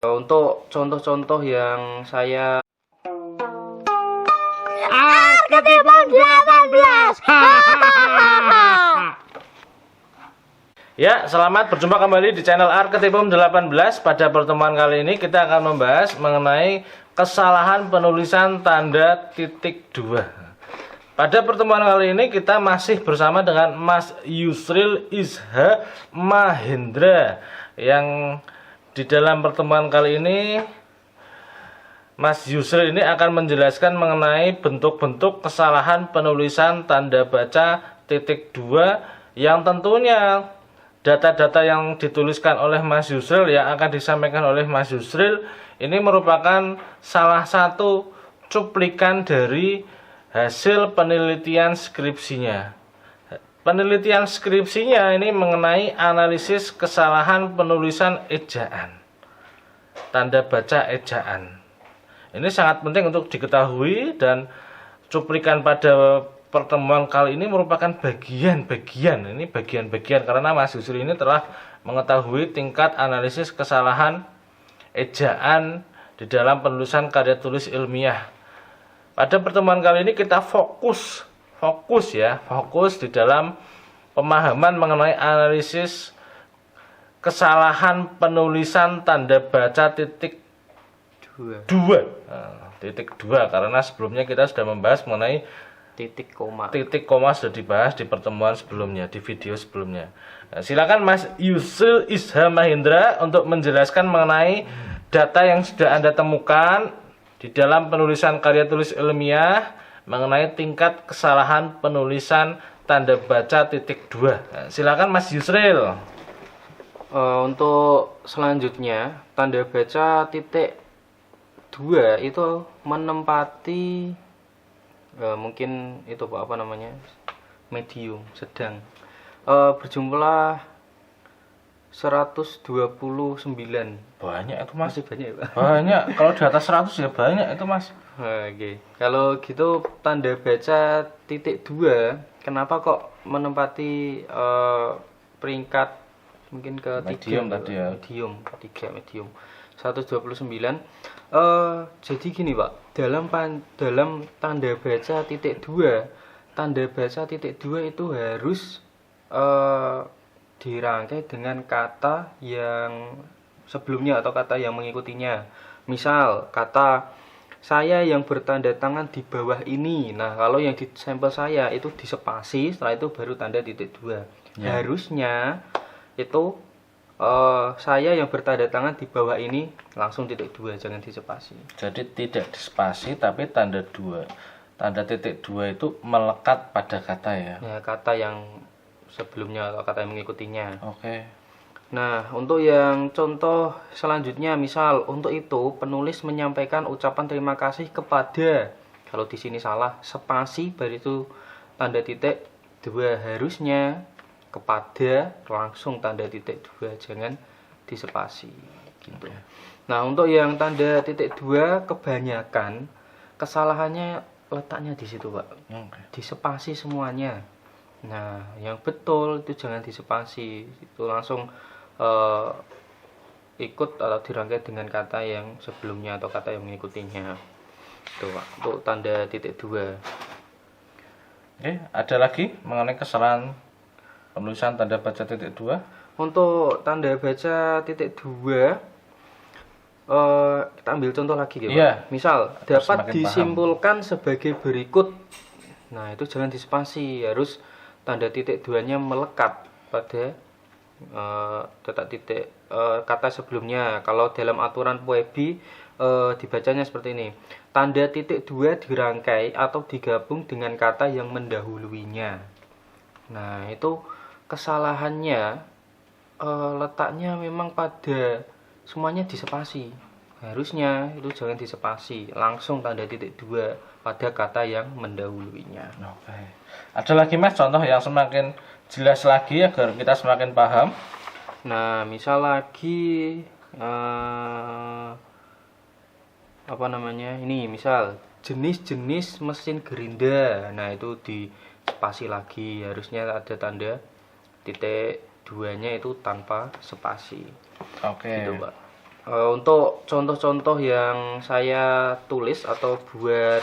Untuk contoh-contoh yang saya Arketipum 18. Ya, selamat berjumpa kembali di channel Arketipum 18. Pada pertemuan kali ini kita akan membahas mengenai kesalahan penulisan tanda titik dua. Pada pertemuan kali ini kita masih bersama dengan Mas Yusril Isha Mahendra, yang di dalam pertemuan kali ini Mas Yusril ini akan menjelaskan mengenai bentuk-bentuk kesalahan penulisan tanda baca titik dua, yang tentunya data-data yang dituliskan oleh Mas Yusril, yang akan disampaikan oleh Mas Yusril ini merupakan salah satu cuplikan dari hasil penelitian skripsinya. Penelitian skripsinya ini mengenai analisis kesalahan penulisan ejaan, tanda baca ejaan. Ini sangat penting untuk diketahui, dan cuplikan pada pertemuan kali ini merupakan bagian-bagian karena Mas Yusril ini telah mengetahui tingkat analisis kesalahan ejaan di dalam penulisan karya tulis ilmiah. Pada pertemuan kali ini kita fokus di dalam pemahaman mengenai analisis kesalahan penulisan tanda baca titik dua. Titik dua, karena sebelumnya kita sudah membahas mengenai titik koma. Titik koma sudah dibahas di pertemuan sebelumnya, di video sebelumnya. Nah, silakan Mas Yusril Isha Mahendra untuk menjelaskan mengenai data yang sudah Anda temukan di dalam penulisan karya tulis ilmiah mengenai tingkat kesalahan penulisan tanda baca titik dua. Nah, silakan Mas Yusril. Untuk selanjutnya, tanda baca titik dua itu menempati mungkin itu apa namanya, medium sedang, berjumlah 129. Banyak itu Mas. Masih banyak ya, Pak? Banyak. Kalau di atas 100 ya banyak itu Mas. Oke. Kalau gitu tanda baca titik dua kenapa kok menempati peringkat mungkin Medium ketiga, tadi ya. medium 129. Jadi gini Pak, dalam tanda baca titik dua itu harus dirangkai dengan kata yang sebelumnya atau kata yang mengikutinya. Misal kata saya yang bertanda tangan di bawah ini. Nah, kalau yang di sampel saya itu disepasi, setelah itu baru tanda titik dua. Ya. Harusnya itu saya yang bertanda tangan di bawah ini langsung titik dua, jangan disepasi. Jadi tidak dispasi tapi tanda dua. Tanda titik dua itu melekat pada kata ya. Ya, kata yang sebelumnya atau kata yang mengikutinya. Oke. Nah, untuk yang contoh selanjutnya, misal untuk itu penulis menyampaikan ucapan terima kasih kepada, kalau di sini salah spasi baru itu tanda titik dua, harusnya kepada langsung tanda titik dua, jangan dispasi gitu. Nah, untuk yang tanda titik dua kebanyakan kesalahannya letaknya di situ, Pak. Dispasi semuanya. Nah, yang betul itu jangan dispasi, itu langsung ikut atau dirangkai dengan kata yang sebelumnya atau kata yang mengikutinya. Itu Pak, untuk tanda titik dua. Oke, ada lagi mengenai kesalahan penulisan tanda baca titik dua? Untuk tanda baca titik dua, kita ambil contoh lagi ya Pak. Iya. Misal Agar dapat semakin disimpulkan sebagai berikut. Nah, itu jangan dispasi, harus tanda titik duanya melekat pada kata sebelumnya. Kalau dalam aturan POEBI dibacanya seperti ini: tanda titik dua dirangkai atau digabung dengan kata yang mendahuluinya. Nah, itu kesalahannya letaknya memang pada semuanya dispasi. Harusnya itu jangan dispasi, langsung tanda titik dua pada kata yang mendahuluinya. Oke. Ada lagi Mas contoh yang semakin jelas lagi agar kita semakin paham? Nah, misal lagi apa namanya, ini misal jenis-jenis mesin gerinda. Nah, itu di spasi lagi, harusnya ada tanda titik duanya itu tanpa spasi. Oke. Gitu, Pak. Untuk contoh-contoh yang saya tulis atau buat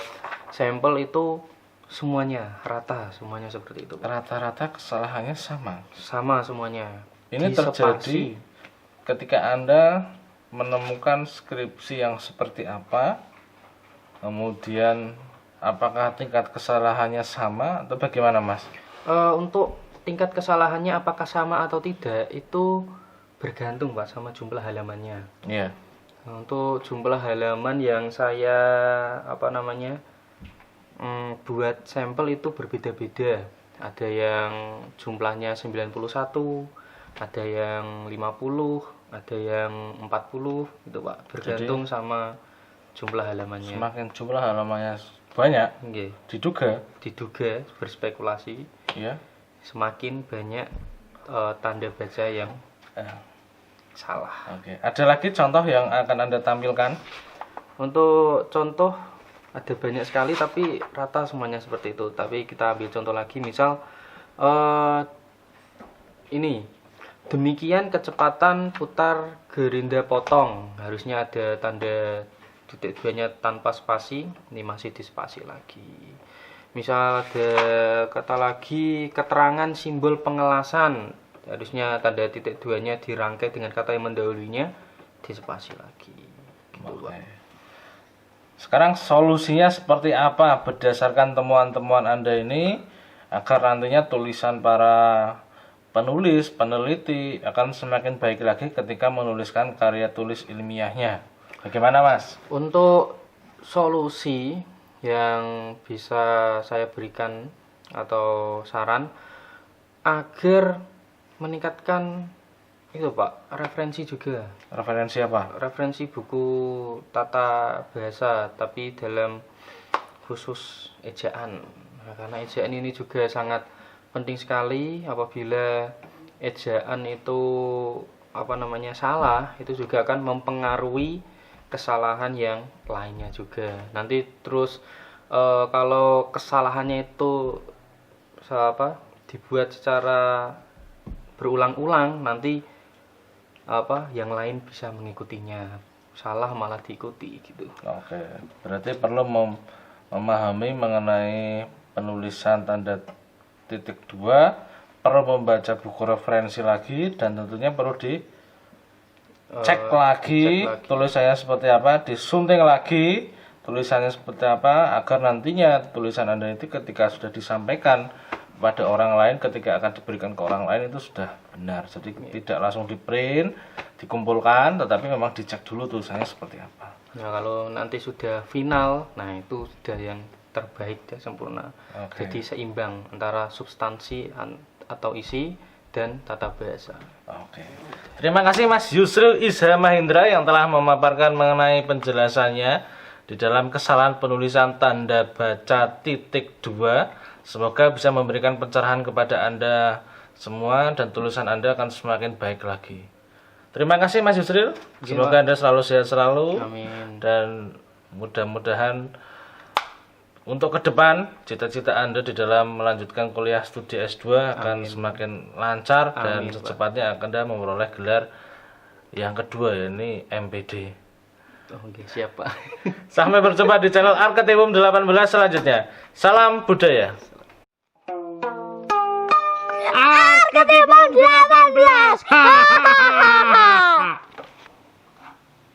sampel itu semuanya rata, semuanya seperti itu. Rata-rata kesalahannya sama. Sama semuanya. Ini Di terjadi ketika Anda menemukan skripsi yang seperti apa, kemudian apakah tingkat kesalahannya sama atau bagaimana, Mas? Untuk tingkat kesalahannya apakah sama atau tidak itu bergantung Pak sama jumlah halamannya. Iya. Untuk jumlah halaman yang saya buat sampel itu berbeda-beda. Ada yang jumlahnya 91, ada yang 50, ada yang 40 gitu Pak. Bergantung sama jumlah halamannya. Semakin jumlah halamannya banyak, Nggih. Diduga berspekulasi, ya. semakin banyak tanda baca yang salah. Oke. Ada lagi contoh yang akan Anda tampilkan? Untuk contoh ada banyak sekali tapi rata semuanya seperti itu. Tapi kita ambil contoh lagi, misal ini demikian kecepatan putar gerinda potong, harusnya ada tanda titik duanya tanpa spasi, ini masih di spasi lagi. Misal ada kata lagi keterangan simbol pengelasan, harusnya tanda titik duanya dirangkai dengan kata yang mendahulunya, di spasi lagi. Oke. Sekarang solusinya seperti apa berdasarkan temuan-temuan Anda ini agar nantinya tulisan para penulis, peneliti akan semakin baik lagi ketika menuliskan karya tulis ilmiahnya. Bagaimana, Mas? Untuk solusi yang bisa saya berikan atau saran agar meningkatkan itu Pak, referensi juga. Referensi apa? Referensi buku tata bahasa tapi dalam khusus ejaan. Nah, karena ejaan ini juga sangat penting sekali. Apabila ejaan itu salah, itu juga akan mempengaruhi kesalahan yang lainnya juga. Nanti terus kalau kesalahannya itu dibuat secara berulang-ulang, nanti yang lain bisa mengikutinya, salah malah diikuti gitu. Oke, berarti perlu memahami mengenai penulisan tanda titik dua, perlu membaca buku referensi lagi, dan tentunya perlu dicek lagi tulisannya seperti apa, disunting lagi tulisannya seperti apa, agar nantinya tulisan Anda itu ketika sudah disampaikan pada orang lain, ketika akan diberikan ke orang lain itu sudah benar. Jadi tidak langsung di print, dikumpulkan, tetapi memang dicek dulu tulisannya seperti apa. Nah, kalau nanti sudah final, nah itu sudah yang terbaik dan sempurna. Oke. Jadi seimbang antara substansi atau isi dan tata bahasa. Oke. Terima kasih Mas Yusril Isha Mahendra yang telah memaparkan mengenai penjelasannya di dalam kesalahan penulisan tanda baca titik 2. Semoga bisa memberikan pencerahan kepada Anda semua dan tulisan Anda akan semakin baik lagi. Terima kasih Mas Yusril. Semoga Anda selalu sehat selalu. Amin. Dan mudah-mudahan untuk ke depan cita-cita Anda di dalam melanjutkan kuliah studi S2 akan semakin lancar. Dan secepatnya Anda memperoleh gelar yang kedua, yakni MPD. Oke, siap Pak. Sampai berjumpa di channel Arketipum 18 selanjutnya. Salam budaya. Arketipum 18.